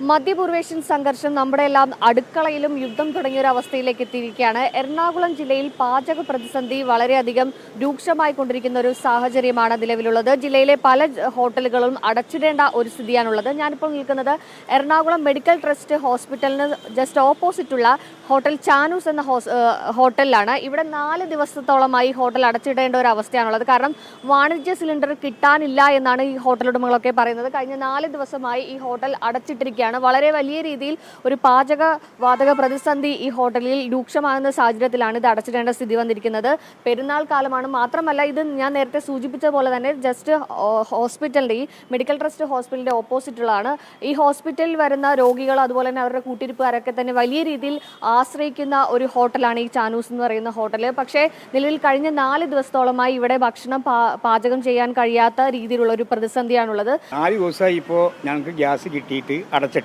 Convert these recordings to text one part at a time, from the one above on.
മധ്യപൂർവേഷ്യൻ സംഘർഷം നമ്മുടെ എല്ലാം അടുക്കളയിലും യുദ്ധം തുടങ്ങിയ ഒരു അവസ്ഥയിലേക്ക് എത്തിയിരിക്കുകയാണ്. എറണാകുളം ജില്ലയിൽ പാചക പ്രതിസന്ധി വളരെയധികം രൂക്ഷമായി കൊണ്ടിരിക്കുന്ന ഒരു സാഹചര്യമാണ് നിലവിലുള്ളത്. ജില്ലയിലെ പല ഹോട്ടലുകളും അടച്ചിടേണ്ട ഒരു സ്ഥിതിയാണുള്ളത്. ഞാനിപ്പോൾ നിൽക്കുന്നത് എറണാകുളം മെഡിക്കൽ ട്രസ്റ്റ് ഹോസ്പിറ്റലിന് ജസ്റ്റ് ഓപ്പോസിറ്റുള്ള ഹോട്ടൽ ചാനൂസ് എന്ന ഹോട്ടലിലാണ്. ഇവിടെ 4 ദിവസത്തോളമായി ഹോട്ടൽ അടച്ചിടേണ്ട ഒരു അവസ്ഥയാണുള്ളത്. കാരണം വാണിജ്യ സിലിണ്ടർ കിട്ടാനില്ല എന്നാണ് ഈ ഹോട്ടൽ ഉടമകളൊക്കെ പറയുന്നത്. കഴിഞ്ഞ 4 ദിവസമായി ഈ ഹോട്ടൽ അടച്ചിട്ടിരിക്കുകയാണ്. വളരെ വലിയ രീതിയിൽ ഒരു വാതക പ്രതിസന്ധി ഈ ഹോട്ടലിൽ രൂക്ഷമാകുന്ന സാഹചര്യത്തിലാണ് ഇത് അടച്ചിടേണ്ട സ്ഥിതി വന്നിരിക്കുന്നത്. പെരുന്നാൾ കാലമാണ്. മാത്രമല്ല ഇത് ഞാൻ നേരത്തെ സൂചിപ്പിച്ച പോലെ തന്നെ ജസ്റ്റ് ഹോസ്പിറ്റലിൻ്റെ ഈ മെഡിക്കൽ ട്രസ്റ്റ് ഹോസ്പിറ്റലിൻ്റെ ഓപ്പോസിറ്റുള്ളതാണ്. ഈ ഹോസ്പിറ്റലിൽ വരുന്ന രോഗികൾ അതുപോലെ തന്നെ അവരുടെ കൂട്ടിരിപ്പുകാരൊക്കെ തന്നെ വലിയ രീതിയിൽ ആശ്രയിക്കുന്ന ഒരു ഹോട്ടലാണ് ഈ ചാനൂസ് എന്ന് പറയുന്ന ഹോട്ടൽ. പക്ഷേ നിലവിൽ കഴിഞ്ഞ 4 ദിവസത്തോളമായി ഇവിടെ ഭക്ഷണം പാചകം ചെയ്യാൻ കഴിയാത്ത രീതിയിലുള്ള ഒരു പ്രതിസന്ധിയാണുള്ളത്. 4 ദിവസമായി ഇപ്പോൾ ഞങ്ങൾക്ക് ഗ്യാസ് കിട്ടിയിട്ട് അടച്ചിട്ട്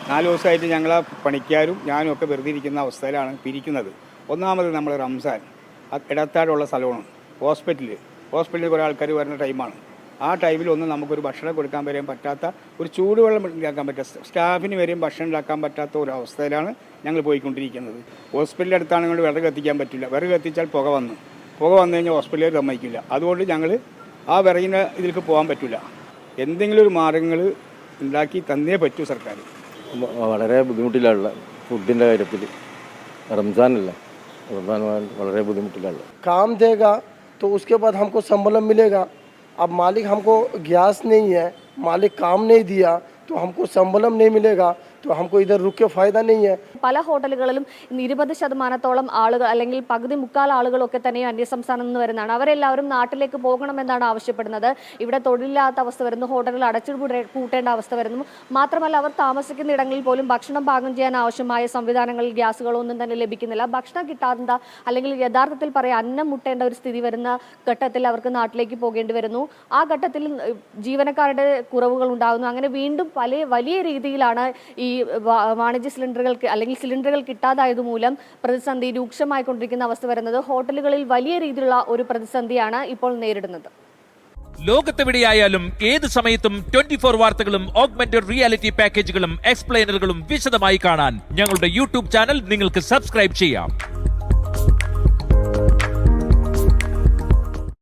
4 ദിവസമായിട്ട് ഞങ്ങൾ പണിക്കാരും ഞാനും ഒക്കെ വെറുതെ ഇരിക്കുന്ന അവസ്ഥയിലാണ് പിരിക്കുന്നത്. ഒന്നാമത് നമ്മൾ റംസാൻ ഇടത്താടുള്ള സ്ഥലമാണ്. ഹോസ്പിറ്റലിൽ കുറേ ആൾക്കാർ വരുന്ന ടൈമാണ്. ആ ടൈമിൽ ഒന്നും നമുക്കൊരു ഭക്ഷണം കൊടുക്കാൻ വരാൻ പറ്റാത്ത, ഒരു ചൂടുവെള്ളം ഉണ്ടാക്കാൻ പറ്റാത്ത, സ്റ്റാഫിന് വരെയും ഭക്ഷണം ഉണ്ടാക്കാൻ പറ്റാത്ത ഒരു അവസ്ഥയിലാണ് ഞങ്ങൾ പോയിക്കൊണ്ടിരിക്കുന്നത്. ഹോസ്പിറ്റലിൻ്റെ അടുത്താണെങ്കിൽ വിറക് കത്തിക്കാൻ പറ്റില്ല. വിറക് കത്തിച്ചാൽ പുക വന്നു കഴിഞ്ഞാൽ ഹോസ്പിറ്റലിൽ സമ്മതിക്കില്ല. അതുകൊണ്ട് ഞങ്ങൾ ആ വിറകിന് ഇതിലേക്ക് പോകാൻ പറ്റില്ല. എന്തെങ്കിലും ഒരു മാർഗ്ഗങ്ങൾ ഉണ്ടാക്കി തന്നേ പറ്റൂ സർക്കാർ. വളരെ ബുദ്ധിമുട്ടിലുള്ള ഫുഡിൻ്റെ കാര്യത്തിൽ റംസാനല്ല, റംസാൻ വളരെ ബുദ്ധിമുട്ടിലുള്ള काम देगा तो उसके बाद हमको संबलम मिलेगा. अब मालिक हमको गैस नहीं है, मालिक काम नहीं दिया तो हमको संबलम नहीं मिलेगा, तो हमको इधर रुक के फ़ायदा नहीं है. പല ഹോട്ടലുകളിലും 20% ആളുകൾ അല്ലെങ്കിൽ പകുതി മുക്കാൽ ആളുകളൊക്കെ തന്നെ അന്യസംസ്ഥാനത്ത് നിന്ന് വരുന്നതാണ്. അവരെല്ലാവരും നാട്ടിലേക്ക് പോകണമെന്നാണ് ആവശ്യപ്പെടുന്നത്. ഇവിടെ തൊഴിലില്ലാത്ത അവസ്ഥ വരുന്നു, ഹോട്ടലുകൾ അടച്ചുപൂട്ടേണ്ട അവസ്ഥ വരുന്നു. മാത്രമല്ല അവർ താമസിക്കുന്ന ഇടങ്ങളിൽ പോലും ഭക്ഷണം പാകം ചെയ്യാൻ ആവശ്യമായ സംവിധാനങ്ങളിൽ ഗ്യാസുകളൊന്നും തന്നെ ലഭിക്കുന്നില്ല. ഭക്ഷണം കിട്ടാത്ത അല്ലെങ്കിൽ യഥാർത്ഥത്തിൽ പറയാം അന്നം മുട്ടേണ്ട ഒരു സ്ഥിതി വരുന്ന ഘട്ടത്തിൽ അവർക്ക് നാട്ടിലേക്ക് പോകേണ്ടി വരുന്നു. ആ ഘട്ടത്തിൽ ജീവനക്കാരുടെ കുറവുകൾ ഉണ്ടാകുന്നു. അങ്ങനെ വീണ്ടും വലിയ രീതിയിലാണ് ഈ വാണിജ്യ സിലിണ്ടറുകൾക്ക് അല്ലെങ്കിൽ സിലിണ്ടറുകൾ കിട്ടാതായതുമൂലം പ്രതിസന്ധി രൂക്ഷമായിക്കൊണ്ടിരിക്കുന്ന അവസ്ഥ വരുന്നത്. ഹോട്ടലുകളിൽ വലിയ രീതിയിലുള്ള ഒരു പ്രതിസന്ധിയാണ് ഇപ്പോൾ നേരിടുന്നത്. ലോകത്തെവിടെയായാലും ഏത് സമയത്തും 24 വാർത്തകളും ഓഗ്മെന്റഡ് റിയാലിറ്റി പാക്കേജുകളും എക്സ്പ്ലെയിനറുകളും വിശദമായി കാണാൻ ഞങ്ങളുടെ യൂട്യൂബ് ചാനൽ നിങ്ങൾക്ക് സബ്സ്ക്രൈബ് ചെയ്യാം.